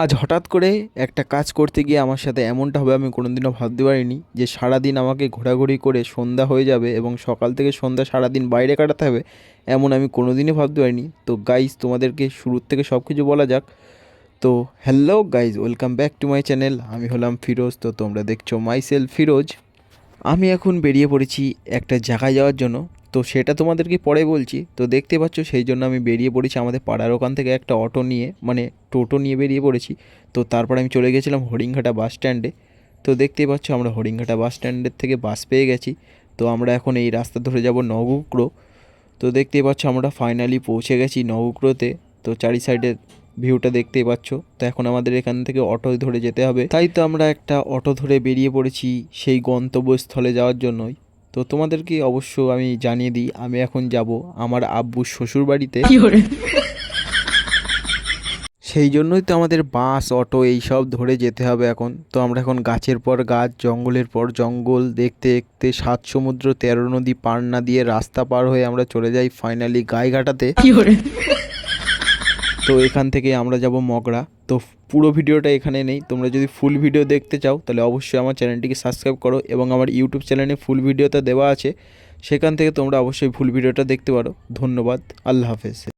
আজ হঠাৎ করে একটা কাজ করতে গিয়ে আমার সাথে এমনটা হবে আমি কোনোদিনও ভাবতে পারিনি যে সারাদিন আমাকে ঘোরাঘুরি করে সন্ধ্যা হয়ে যাবে এবং সকাল থেকে সন্ধ্যা সারাদিন বাইরে কাটাতে হবে, এমন আমি কোনোদিনই ভাবতে পারিনি। তো গাইজ, তোমাদেরকে শুরুর থেকে সব কিছু বলা যাক। তো hello guys, welcome back to my channel. আমি হলাম ফিরোজ, তো তোমরা দেখছো মাই সেলফ ফিরোজ। আমি এখন বেরিয়ে পড়েছি একটা জায়গায় যাওয়ার জন্য। তো সেটা তোমাদেরকে পরে বলছি। তো দেখতে পাচ্ছ, সেই জন্য আমি বেরিয়ে পড়েছি আমাদের পাড়ার ওখান থেকে একটা অটো নিয়ে, মানে টোটো নিয়ে বেরিয়ে পড়েছি। তো তারপর আমি চলে গেছিলাম হরিণঘাটা বাস স্ট্যান্ডে। তো দেখতেই পাচ্ছ, আমরা হরিণঘাটা বাস স্ট্যান্ডের থেকে বাস পেয়ে গেছি। তো আমরা এখন এই রাস্তা ধরে যাব নবগ্রহ। তো দেখতেই পাচ্ছ, আমরা ফাইনালি পৌঁছে গেছি নবগ্রহতে। তো চারি সাইডের ভিউটা দেখতেই পাচ্ছ। তো এখন আমাদের এখান থেকে অটো ধরে যেতে হবে, তাই তো আমরা একটা অটো ধরে বেরিয়ে পড়েছি সেই গন্তব্যস্থলে যাওয়ার জন্যই। তো তোমাদেরকে অবশ্য আমি জানিয়ে দিই, আমি এখন যাব আমার আব্বুর শ্বশুর বাড়িতে। সেই জন্যই তো আমাদের বাস অটো এই সব ধরে যেতে হবে এখন। তো আমরা এখন গাছের পর গাছ, জঙ্গলের পর জঙ্গল দেখতে দেখতে 7 সমুদ্র 13 নদী পার না দিয়ে রাস্তা পার হয়ে আমরা চলে যাই ফাইনালি গাইঘাটাতে। তো এখান থেকে আমরা যাব মগরা। তো পুরো ভিডিওটা এখানে নেই, তোমরা যদি ফুল ভিডিও দেখতে চাও তাহলে অবশ্যই আমার চ্যানেলটিকে সাবস্ক্রাইব করো এবং আমার ইউটিউব চ্যানেলে ফুল ভিডিওটা দেওয়া আছে, সেখান থেকে তোমরা অবশ্যই ফুল ভিডিওটা দেখতে পারো। ধন্যবাদ, আল্লাহ হাফেজ।